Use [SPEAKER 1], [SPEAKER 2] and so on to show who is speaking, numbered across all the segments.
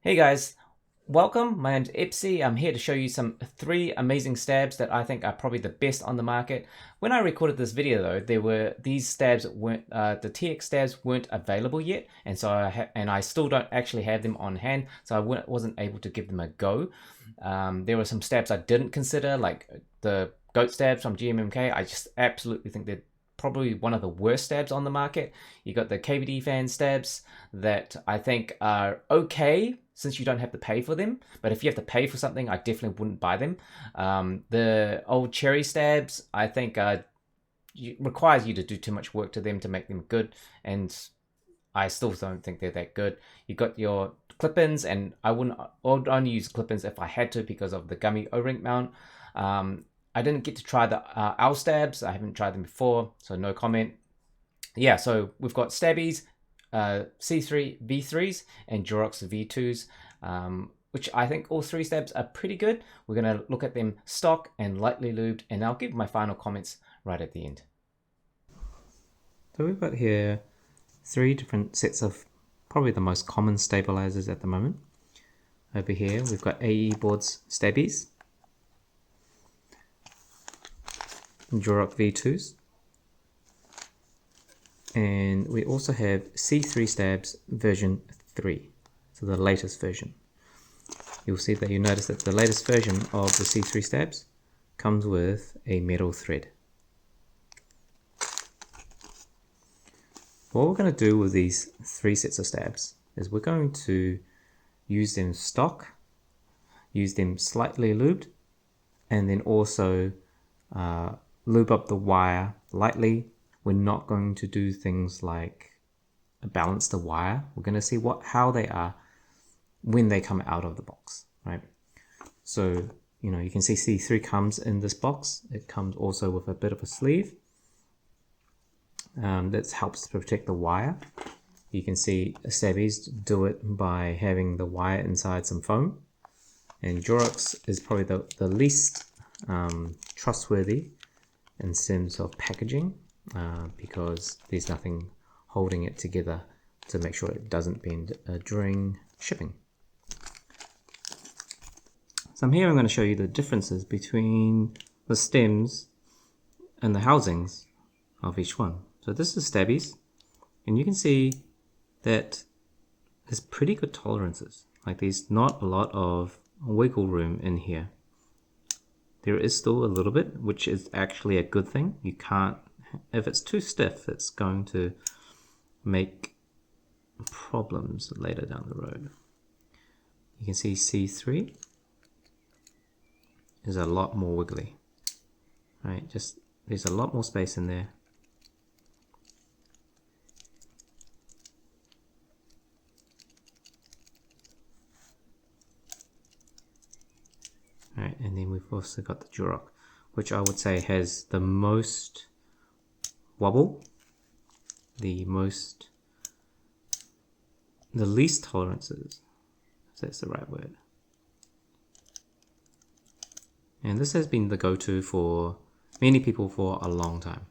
[SPEAKER 1] Hey guys, welcome. My name's Epsi. I'm here to show you some 3 amazing stabs that I think are probably the best on the market. When I recorded this video though, these stabs weren't the TX stabs weren't available yet, and so I still don't actually have them on hand, so I wasn't able to give them a go. There were some stabs I didn't consider, like the goat stabs from GMMK. I just absolutely think they're probably one of the worst stabs on the market. You got the KVD fan stabs that I think are okay since you don't have to pay for them, but if you have to pay for something, I definitely wouldn't buy them. The old cherry stabs, I think, requires you to do too much work to them to make them good, and I still don't think they're that good. You got your clip-ins, and I would only use clip-ins if I had to because of the gummy O-ring mount. I didn't get to try the Owlstabs. I haven't tried them before, so no comment. Yeah, so we've got Staebies C3 V3s and Durocks V2s, which I think all 3 stabs are pretty good. We're going to look at them stock and lightly lubed, and I'll give my final comments right at the end. So we've got here 3 different sets of probably the most common stabilizers at the moment. Over here we've got AE boards Staebies, Durock V2s, and we also have C3 stabs version 3, so the latest version. You'll see that you notice that the latest version of the C3 stabs comes with a metal thread. What we're going to do with these 3 sets of stabs is we're going to use them stock, use them slightly lubed, and then also lube up the wire lightly. We're not going to do things like balance the wire. We're going to see how they are when they come out of the box, right? So, you can see C3 comes in this box. It comes also with a bit of a sleeve that helps to protect the wire. You can see Staebies do it by having the wire inside some foam, and Durocks is probably the least trustworthy in terms of packaging, because there's nothing holding it together to make sure it doesn't bend during shipping. So here I'm going to show you the differences between the stems and the housings of each one. So this is Staebies, and you can see that there's pretty good tolerances. Like, there's not a lot of wiggle room in here. There is still a little bit, which is actually a good thing. You can't, if it's too stiff, it's going to make problems later down the road. You can see C3 is a lot more wiggly, right? Just, there's a lot more space in there. Right, and then we've also got the Durock, which I would say has the most wobble, the least tolerances, if that's the right word. And this has been the go-to for many people for a long time.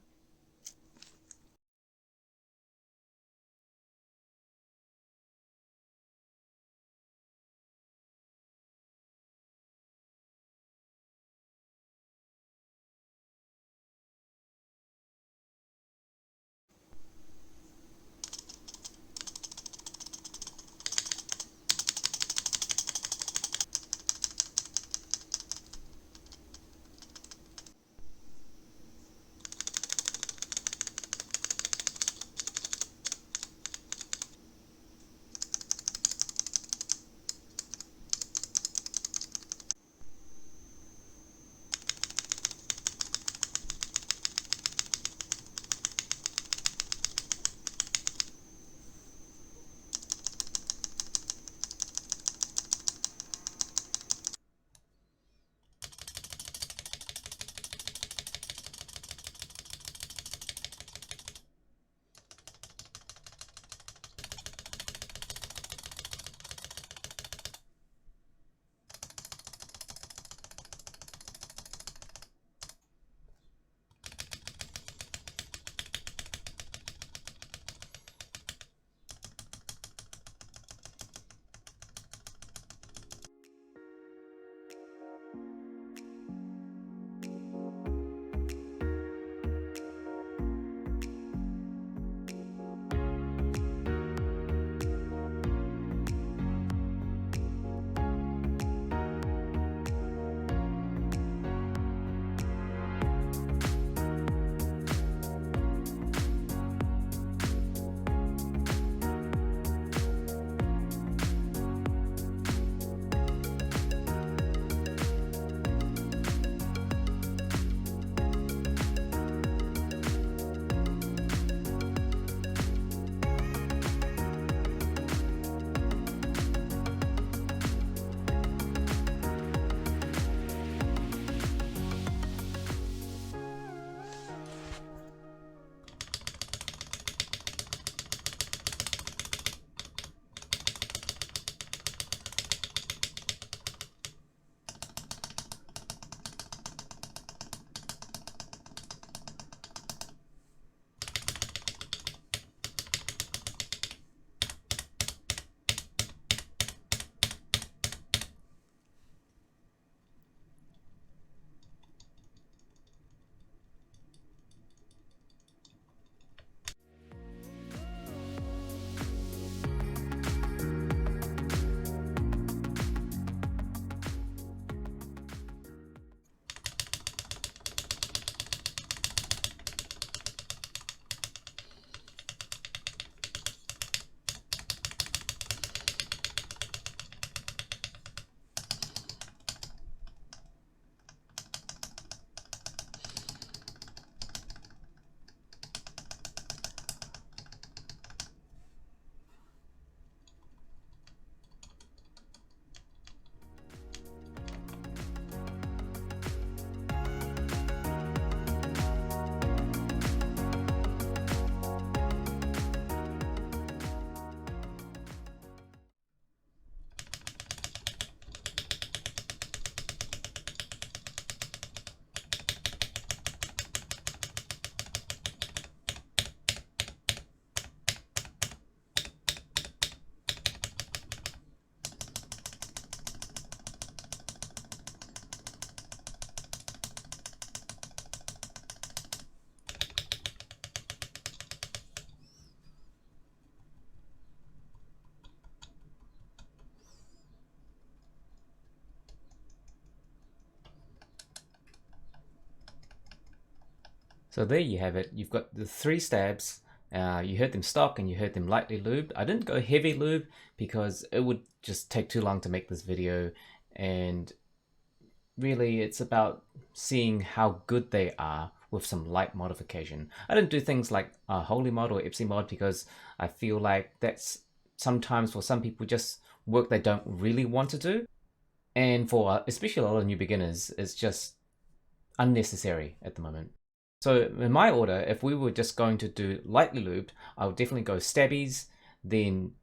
[SPEAKER 1] So there you have it. You've got the 3 stabs. You heard them stock and you heard them lightly lubed. I didn't go heavy lube because it would just take too long to make this video, and really it's about seeing how good they are with some light modification. I didn't do things like a holy mod or Epsi mod because I feel like that's sometimes for some people just work they don't really want to do, and for especially a lot of new beginners it's just unnecessary at the moment. So in my order, if we were just going to do lightly lubed, I would definitely go Staebies, then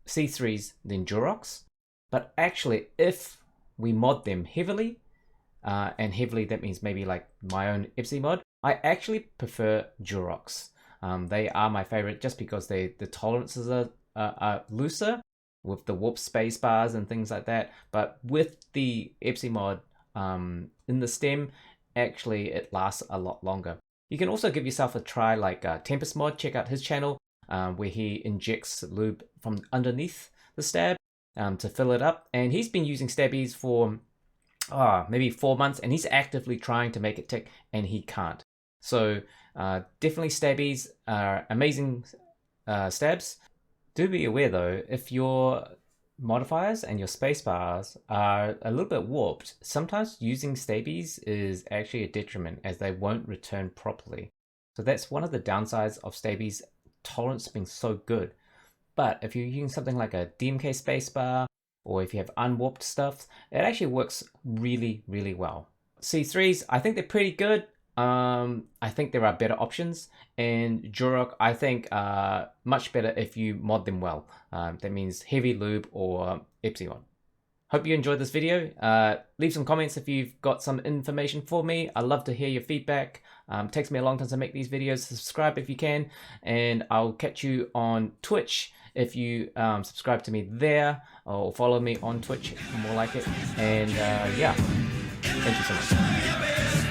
[SPEAKER 1] C3s, then Durocks. But actually, if we mod them heavily, and heavily that means maybe like my own Epsi mod, I actually prefer Durocks. They are my favorite just because the tolerances are looser with the warp space bars and things like that. But with the Epsi mod in the stem, actually it lasts a lot longer. You can also give yourself a try like Tempest mod. Check out his channel where he injects lube from underneath the stab to fill it up, and he's been using Staebies for maybe 4 months, and he's actively trying to make it tick and he can't. So definitely Staebies are amazing stabs. Do be aware though, if your modifiers and your space-bars are a little bit warped, sometimes using Staebies is actually a detriment as they won't return properly. So that's one of the downsides of Staebies tolerance being so good. But if you're using something like a DMK spacebar, or if you have unwarped stuff, it actually works really, really well. C3s, I think they're pretty good. I think there are better options, and Durock I think much better if you mod them well. That means heavy lube or Epsi mod. Hope you enjoyed this video. Leave some comments if you've got some information for me. I love to hear your feedback. It takes me a long time to make these videos. Subscribe if you can, and I'll catch you on Twitch if you subscribe to me there, or follow me on Twitch, more like it. And yeah, thank you so much.